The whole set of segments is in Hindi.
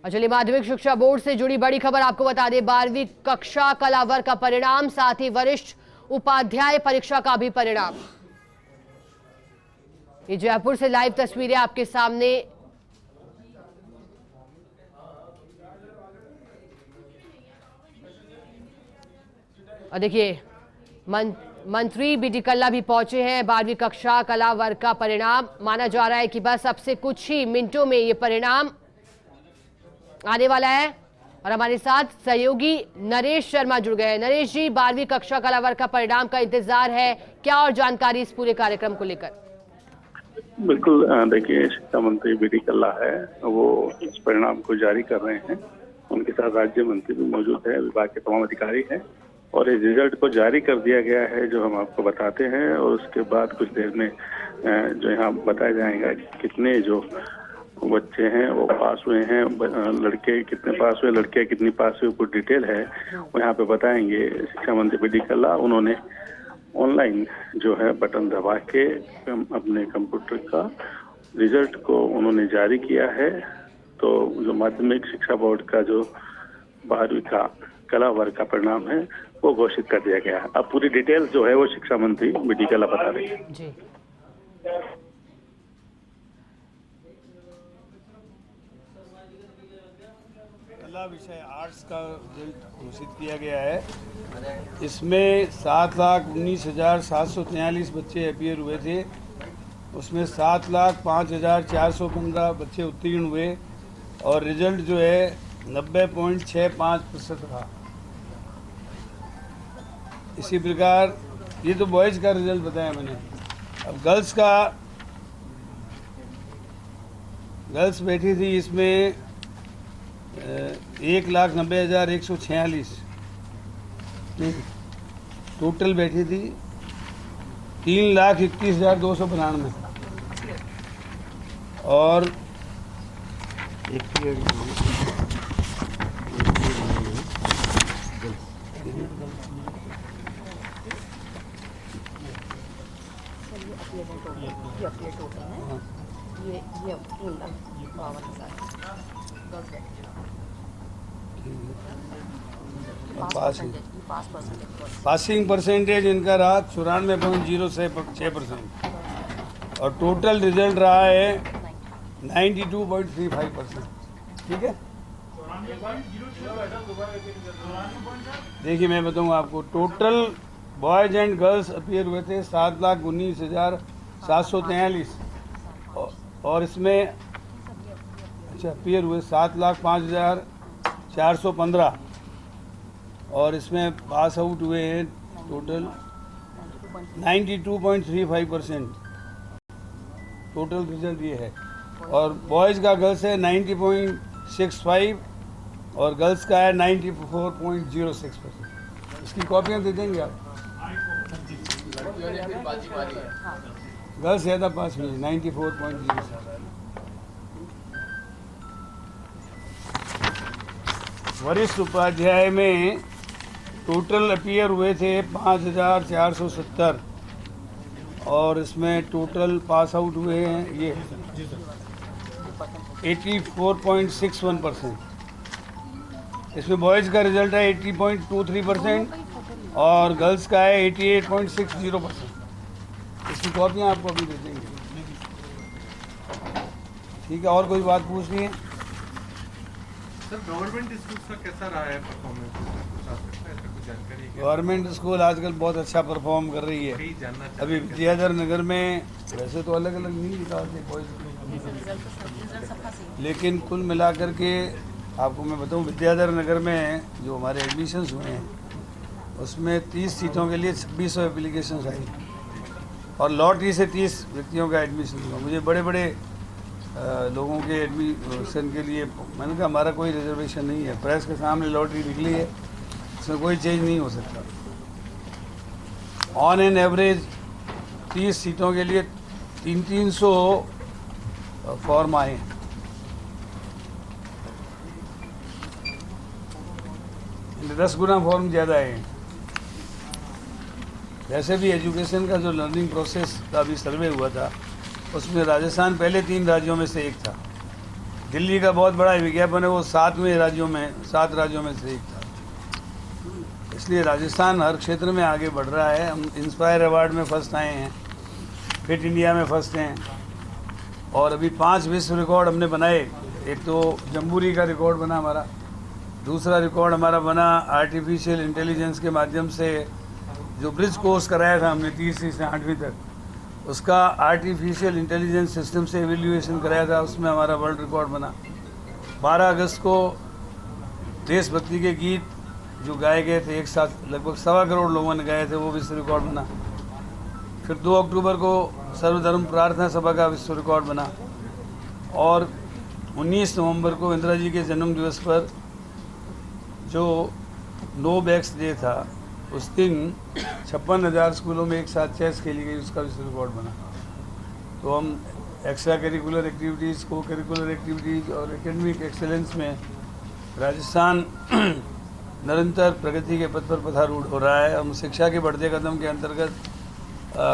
और चलिए माध्यमिक शिक्षा बोर्ड से जुड़ी बड़ी खबर आपको बता दें। 12वीं कक्षा कला वर्ग का परिणाम, साथ ही वरिष्ठ उपाध्याय परीक्षा का भी परिणाम। ये जयपुर से लाइव तस्वीरें आपके सामने। और देखिए मंत्री बीडी कल्ला भी पहुंचे हैं। 12वीं कक्षा कला वर्ग का परिणाम माना जा रहा है कि बस अब से कुछ ही मिनटों में ये परिणाम आने वाला है। और हमारे साथ सहयोगी नरेश शर्मा जुड़ गए हैं। नरेश जी, 12वीं कक्षा कला वर्ग का परिणाम का इंतजार है, क्या और जानकारी इस पूरे कार्यक्रम को लेकर? बिल्कुल, देखिए शिक्षा मंत्री बीडी कल्ला है, वो इस परिणाम को जारी कर रहे हैं। उनके साथ राज्य मंत्री भी मौजूद है, विभाग के तमाम अधिकारी हैं और इस रिजल्ट को जारी कर दिया गया है जो हम आपको बताते हैं। और उसके बाद कुछ देर में जो यहाँ बताया जाएगा कि कितने जो बच्चे हैं वो पास हुए हैं, लड़के कितने पास हुए, लड़कियां कितनी पास हुई, कुछ डिटेल है वो यहाँ पे बताएंगे शिक्षा मंत्री बीडी कल्ला। उन्होंने ऑनलाइन जो है बटन दबा के अपने कंप्यूटर का रिजल्ट को उन्होंने जारी किया है। तो जो माध्यमिक शिक्षा बोर्ड का जो 12वीं का कला वर्ग का परिणाम है वो घोषित कर दिया गया है। अब पूरी डिटेल्स जो है वो शिक्षा मंत्री बीडी कल्ला बता रही है। जी। कला विषय आर्ट्स का रिजल्ट घोषित किया गया है। इसमें 7,19,743 बच्चे अपीयर हुए थे। उसमें 7,05,415 बच्चे उत्तीर्ण हुए और रिजल्ट जो है 90.65% रहा। इसी प्रकार ये तो बॉयज़ का रिजल्ट बताया मैंने। अब गर्ल्स बैठी थी, इसमें 1,90,146 टोटल बैठी थी। 3,21,292 और पासिंग परसेंटेज इनका रहा 94.06% और टोटल रिजल्ट रहा है 92.35%। ठीक है, देखिए मैं बताऊंगा आपको। Total boys and girls appear हुए थे 7,19,743 और इसमें अपीयर हुए 7,05,415 और इसमें पास आउट हुए हैं टोटल 92.35%। टोटल रिजल्ट ये है। और बॉयज़ का गर्ल्स है 90.65 और गर्ल्स का है 94.06%। इसकी कॉपियाँ दे देंगे आप। गर्ल्स ज़्यादा पास हुई 94.06। वरिष्ठ उपाध्याय में टोटल अपीयर हुए थे 5,470 और इसमें टोटल पास आउट हुए हैं ये 84.61%। इसमें बॉयज़ का रिजल्ट है 80.23% और गर्ल्स का है 88.60%। इसकी कॉपियाँ आपको अभी दे देंगे। ठीक है, और कोई बात पूछनी है? सर, गवर्नमेंट स्कूल का कैसा रहा है परफॉर्मेंस? गवर्नमेंट स्कूल आजकल बहुत अच्छा परफॉर्म कर रही है। अभी विद्याधर नगर में वैसे तो अलग अलग नहीं निकालते बॉयज़, लेकिन कुल मिलाकर के आपको मैं बताऊं, विद्याधर नगर में जो हमारे एडमिशन्स हुए हैं उसमें 30 सीटों के लिए 2600 एप्लीकेशन आई और लॉटरी से 30 व्यक्तियों का एडमिशन हुआ। मुझे बड़े बड़े लोगों के एडमिशन के लिए मैंने कहा हमारा कोई रिजर्वेशन नहीं है। प्रेस के सामने लॉटरी निकली है, इसमें कोई चेंज नहीं हो सकता। ऑन एन एवरेज 30 सीटों के लिए 300 फॉर्म आए हैं। 10 गुना फॉर्म ज़्यादा है। वैसे भी एजुकेशन का जो लर्निंग प्रोसेस का भी सर्वे हुआ था उसमें राजस्थान पहले 3 राज्यों में से एक था। दिल्ली का बहुत बड़ा विज्ञापन है, वो 7 राज्यों में से एक था। इसलिए राजस्थान हर क्षेत्र में आगे बढ़ रहा है। हम इंस्पायर अवार्ड में फर्स्ट आए हैं, फिट इंडिया में फर्स्ट हैं, और अभी 5 विश्व रिकॉर्ड हमने बनाए। एक तो जम्बूरी का रिकॉर्ड बना हमारा, दूसरा रिकॉर्ड हमारा बना आर्टिफिशियल इंटेलिजेंस के माध्यम से जो ब्रिज कोर्स कराया था हमने 3वीं से 8वीं तक, उसका आर्टिफिशियल इंटेलिजेंस सिस्टम से एवेल्यूएशन कराया था, उसमें हमारा वर्ल्ड रिकॉर्ड बना। 12 अगस्त को देशभक्ति के गीत जो गाए गए थे, एक साथ लगभग 1.25 करोड़ लोगों ने गाए थे, वो विश्व रिकॉर्ड बना। फिर 2 अक्टूबर को सर्वधर्म प्रार्थना सभा का विश्व रिकॉर्ड बना, और 19 नवंबर को इंदिरा जी के जन्म दिवस पर जो नो बैक्स डे था, उस दिन 56,000 स्कूलों में एक साथ चेस खेली गई, उसका विश्व रिकॉर्ड बना। तो हम एक्स्ट्रा करिकुलर एक्टिविटीज़, को करिकुलर एक्टिविटीज़ और एकेडमिक एक्सेलेंस में राजस्थान निरंतर प्रगति के पथ पर पथारूढ़ हो रहा है। हम शिक्षा के बढ़ते कदम के अंतर्गत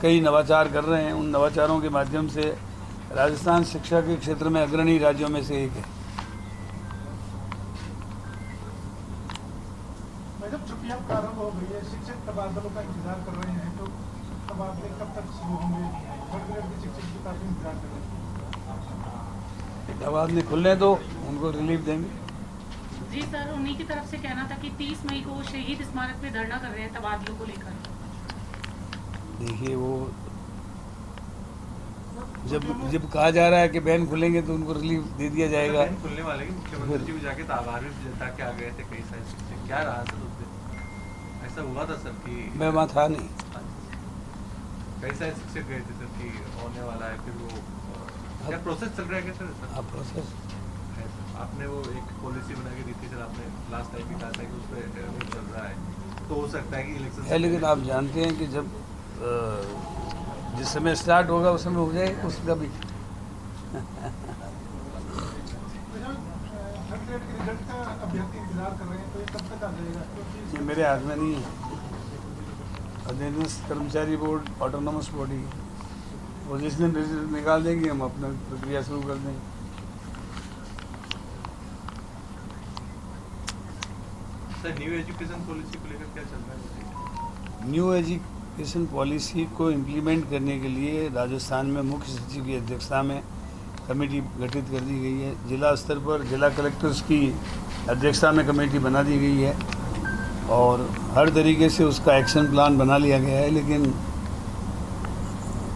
कई नवाचार कर रहे हैं। उन नवाचारों के माध्यम से राजस्थान शिक्षा के क्षेत्र में अग्रणी राज्यों में से एक है। मैडम, छुट्टियां प्रारंभ हो गई है, शिक्षक तबादलों का इंतजार कर रहे हैं, तो तबादले कब तक शुरू होंगे? थर्ड ग्रेड के शिक्षक भी काफी इंतजार कर रहे हैं। तबादले खुलने तो उनको रिलीफ देंगे। जी सर, उन्हीं की तरफ से कहना था कि 30 मई को शहीद स्मारक पे धरना कर रहे हैं तबादलों को लेकर। देखिए, वो जब कहा जा रहा है कि बैन खुलेंगे तो उनको रिलीफ दे दिया जाएगा। बैन खुलने वाले की मुख्यमंत्री जी भी जाके आभार भी जता के आ गए थे कई सारे शिक्षक। क्या रहा सर उस दिन? ऐसा हुआ था सर कि मैं वहाँ था नहीं। कई सारे शिक्षक गए थे सर कि होने वाला है, फिर वो क्या प्रोसेस चल रहा है क्या सर? हाँ, प्रोसेस है सर। आपने वो एक पॉलिसी बना के दी थी सर, आपने लास्ट टाइम भी कहा था कि उस पर चल रहा है, तो हो सकता है कि इलेक्शन है, लेकिन आप जानते हैं कि जब जिस समय स्टार्ट होगा उस समय हो जाएगा उसका भी। थर्ड ग्रेड के रिजल्ट का अभ्यर्थी इंतजार कर रहे हैं, तो ये कब तक आ जाएगा? क्योंकि ये मेरे हाथ में नहीं है। अधीनस्थ कर्मचारी बोर्ड ऑटोनोमस बॉडी, वो जिस दिन रिजल्ट निकाल देंगे हम अपना प्रक्रिया शुरू कर देंगे। सर, न्यू एजुकेशन पॉलिसी को लेकर क्या चल रहा है? न्यू एजुकेशन पॉलिसी को इम्प्लीमेंट करने के लिए राजस्थान में मुख्य सचिव की अध्यक्षता में कमेटी गठित कर दी गई है। जिला स्तर पर जिला कलेक्टर्स की अध्यक्षता में कमेटी बना दी गई है, और हर तरीके से उसका एक्शन प्लान बना लिया गया है। लेकिन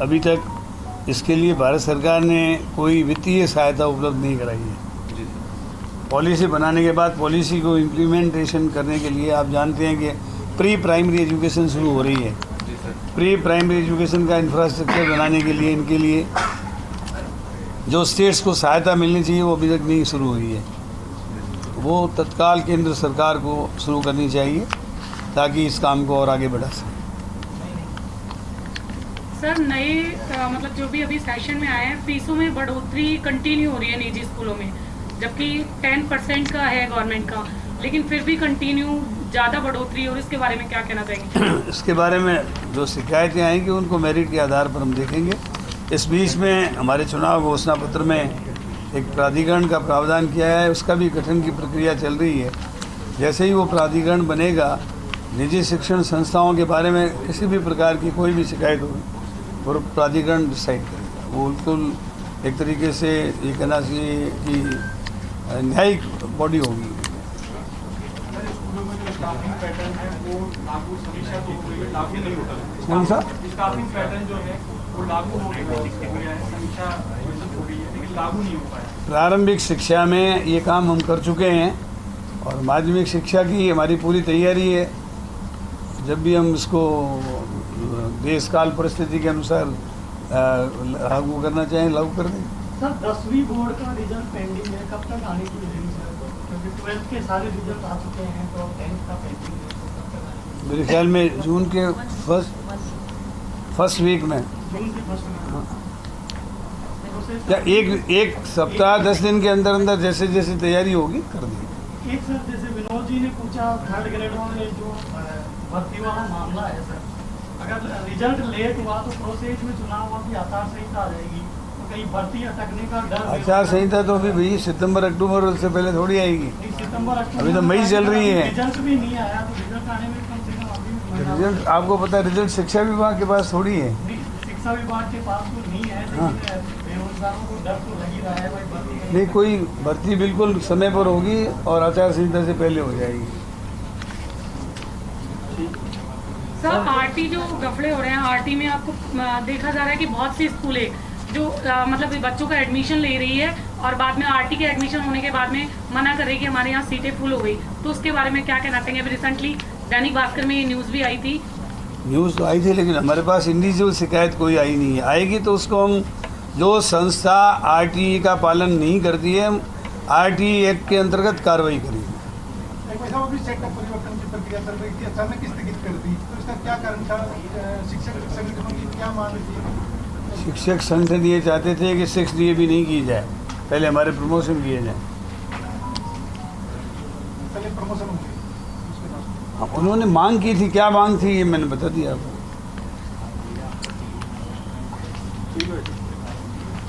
अभी तक इसके लिए भारत सरकार ने कोई वित्तीय सहायता उपलब्ध नहीं कराई है। पॉलिसी बनाने के बाद पॉलिसी को इम्प्लीमेंटेशन करने के लिए आप जानते हैं कि प्री प्राइमरी एजुकेशन शुरू हो रही है। प्री प्राइमरी एजुकेशन का इंफ्रास्ट्रक्चर बनाने के लिए, इनके लिए जो स्टेट्स को सहायता मिलनी चाहिए वो अभी तक नहीं शुरू हुई है। वो तत्काल केंद्र सरकार को शुरू करनी चाहिए ताकि इस काम को और आगे बढ़ा सके। सर, नए मतलब जो भी अभी सेशन में आए हैं, फीसों में बढ़ोतरी कंटिन्यू हो रही है निजी स्कूलों में, जबकि 10% का है गवर्नमेंट का, लेकिन फिर भी कंटिन्यू ज़्यादा बढ़ोतरी। और इसके बारे में क्या कहना चाहेंगे? इसके बारे में जो शिकायतें आएंगी उनको मेरिट के आधार पर हम देखेंगे। इस बीच में हमारे चुनाव घोषणा पत्र में एक प्राधिकरण का प्रावधान किया है, उसका भी गठन की प्रक्रिया चल रही है। जैसे ही वो प्राधिकरण बनेगा, निजी शिक्षण संस्थाओं के बारे में किसी भी प्रकार की कोई भी शिकायत होगी वो प्राधिकरण डिसाइड करेगा। वो बिल्कुल एक तरीके से ये कहना चाहिए कि न्यायिक बॉडी होगी। स्टाफिंग पैटर्न है वो लागू समीक्षा तो हो गई, लागू नहीं होता है। कौन सा स्टाफिंग पैटर्न जो है वो लागू हो गया है, समीक्षा हो गई है, लेकिन लागू नहीं हो पाया। प्रारंभिक शिक्षा में ये काम हम कर चुके हैं, और माध्यमिक शिक्षा की हमारी पूरी तैयारी है। जब भी हम इसको देश काल परिस्थिति के अनुसार लागू करना चाहें लागू कर दें। सर, 10वीं बोर्ड का रिजल्ट पेंडिंग है, कब तक आने की है सर? क्योंकि 12th के सारे रिजल्ट आ चुके हैं, तो 10th का पेंडिंग है, तो कब तक आएगा? मेरे ख्याल में जून के फर्स्ट वीक में, जून की फर्स्ट में या एक सप्ताह 10 दिन के अंदर अंदर जैसे जैसे तैयारी होगी कर देंगे। एक सर, जैसे विनोद जी ने पूछा, थर्ड ग्रेडों में जो भर्ती वाला मामला है सर, अगर रिजल्ट लेट हुआ तो प्रोसेस में चुनाव की आचार संहिता आ जाएगी, तो कहीं भर्ती अटकने का डर है। आचार संहिता तो अभी भाई सितंबर अक्टूबर से पहले थोड़ी आएगी। सितंबर अभी तो मई चल रही है। रिजल्ट भी नहीं आया, तो रिजल्ट आने में कम से कम अभी रिजल्ट आपको पता है, रिजल्ट शिक्षा विभाग के पास थोड़ी है। शिक्षा विभाग के पास तो नहीं है, लेकिन बेरोजगारों को डर तो लग ही रहा है भाई भर्ती। नहीं, कोई भर्ती बिल्कुल समय पर होगी और आचार संहिता से पहले हो जाएगी। सर आरटी जो गफड़े हो रहे हैं, आरटी में आपको देखा जा रहा है कि बहुत सी स्कूलें जो मतलब बच्चों का एडमिशन ले रही है और बाद में आरटी के एडमिशन होने के बाद में मना कर रही है कि हमारे यहाँ सीटें फुल हो गई, तो उसके बारे में क्या कहना चाहेंगे? अभी रिसेंटली दैनिक भास्कर में ये न्यूज़ भी आई थी। न्यूज़ तो आई थी, लेकिन हमारे पास इंडिविजुअल शिकायत कोई आई नहीं है। आएगी तो उसको हम, जो संस्था आरटीई का पालन नहीं करती है, आरटीई एक्ट के अंतर्गत कार्रवाई करेगी। वैसा भी सेक्टर परिवर्तन की प्रक्रिया चल रही थी, अचानक स्थगित कर दी, तो इसका क्या कारण था? शिक्षक संगठनों की क्या मांग थी? शिक्षक संगठन ये चाहते थे कि 6 DA भी नहीं की जाए, पहले हमारे प्रमोशन किए जाए। पहले प्रमोशन होंगे, उसके बाद हाँ, उन्होंने मांग की थी। क्या मांग थी ये मैंने बता दिया आपको।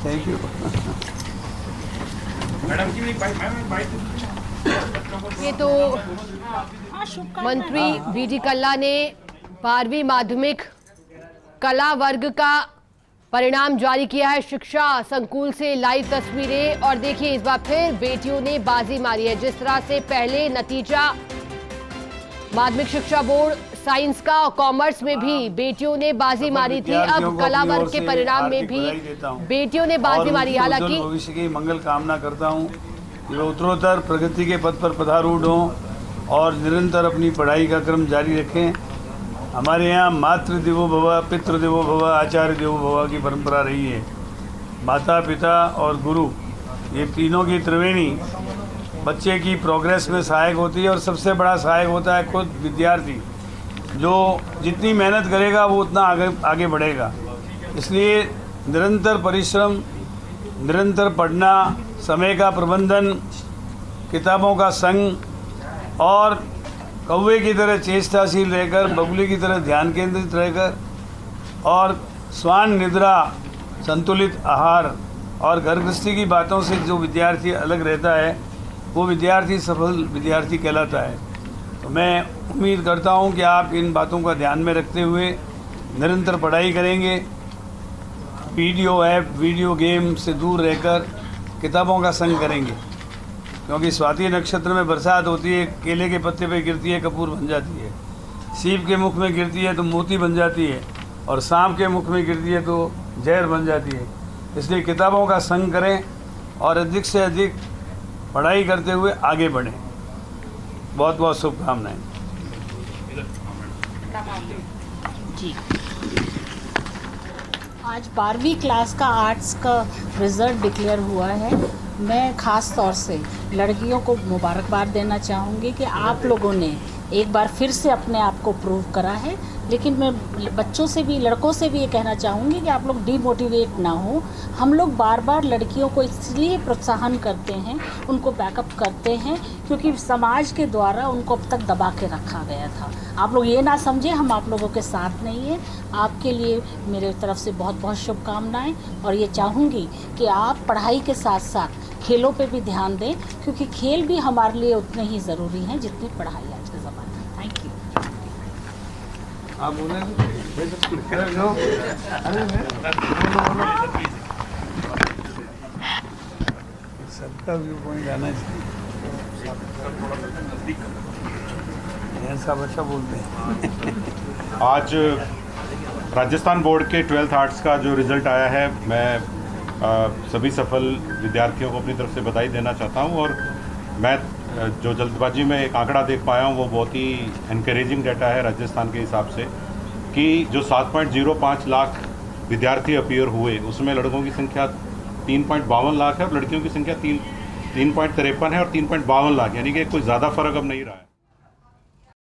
Thank you. ये तो मंत्री बीडी कल्ला ने 12वीं माध्यमिक कला वर्ग का परिणाम जारी किया है। शिक्षा संकुल से लाइव तस्वीरें, और देखिए इस बार फिर बेटियों ने बाजी मारी है। जिस तरह से पहले नतीजा माध्यमिक शिक्षा बोर्ड साइंस का और कॉमर्स में भी बेटियों ने बाजी मारी थी, अब कला वर्ग के परिणाम में भी बेटियों ने बाजी मारी। हालांकि भविष्य की मंगल कामना करता हूँ कि वे उत्तरोत्तर प्रगति के पथ पर पधारूढ़ हों और निरंतर अपनी पढ़ाई का क्रम जारी रखें। हमारे यहाँ मातृ देवो भव, पितृ देवो भव, आचार्य देवो भव की परंपरा रही है। माता पिता और गुरु, ये तीनों की त्रिवेणी बच्चे की प्रोग्रेस में सहायक होती है, और सबसे बड़ा सहायक होता है खुद विद्यार्थी। जो जितनी मेहनत करेगा वो उतना आगे बढ़ेगा। इसलिए निरंतर परिश्रम, निरंतर पढ़ना, समय का प्रबंधन, किताबों का संग और कौवे की तरह चेष्टाशील रहकर, बगुले की तरह ध्यान केंद्रित रहकर, और स्वान निद्रा, संतुलित आहार और घर गृहस्थी की बातों से जो विद्यार्थी अलग रहता है, वो विद्यार्थी सफल विद्यार्थी कहलाता है। तो मैं उम्मीद करता हूँ कि आप इन बातों का ध्यान में रखते हुए निरंतर पढ़ाई करेंगे, वीडियो ऐप, वीडियो गेम से दूर रहकर किताबों का संग करेंगे। क्योंकि स्वाति नक्षत्र में बरसात होती है, केले के पत्ते पे गिरती है कपूर बन जाती है, सीप के मुख में गिरती है तो मोती बन जाती है, और सांप के मुख में गिरती है तो जहर बन जाती है। इसलिए किताबों का संग करें और अधिक से अधिक पढ़ाई करते हुए आगे बढ़ें। बहुत बहुत शुभकामनाएं। जी, आज 12वीं क्लास का आर्ट्स का रिज़ल्ट डिक्लेयर हुआ है। मैं ख़ास तौर से लड़कियों को मुबारकबाद देना चाहूँगी कि आप लोगों ने एक बार फिर से अपने आप को प्रूव करा है। लेकिन मैं बच्चों से भी, लड़कों से भी ये कहना चाहूँगी कि आप लोग डिमोटिवेट ना हो। हम लोग बार बार लड़कियों को इसलिए प्रोत्साहन करते हैं, उनको बैकअप करते हैं, क्योंकि समाज के द्वारा उनको अब तक दबा के रखा गया था। आप लोग ये ना समझें हम आप लोगों के साथ नहीं हैं। आपके लिए मेरे तरफ से बहुत बहुत शुभकामनाएँ, और ये चाहूँगी कि आप पढ़ाई के साथ साथ खेलों पे भी ध्यान दें, क्योंकि खेल भी हमारे लिए उतने ही ज़रूरी हैं जितनी पढ़ाई आज के ज़माने में। Thank you. आप बोले सबका व्यू पॉइंट आना चाहिए। ऐसा बच्चा बोलते हैं। आज राजस्थान बोर्ड के 12th आर्ट्स का जो रिज़ल्ट आया है, मैं सभी सफल विद्यार्थियों को अपनी तरफ से बधाई देना चाहता हूं। और मैं जो जल्दबाजी में एक आंकड़ा देख पाया हूं वो बहुत ही एनकरेजिंग डाटा है राजस्थान के हिसाब से, कि जो 7.05 लाख विद्यार्थी अपीयर हुए उसमें लड़कों की संख्या 3.52 लाख है और लड़कियों की संख्या 3.53 है और 3.52 लाख, यानी कि कोई ज़्यादा फर्क अब नहीं रहा है।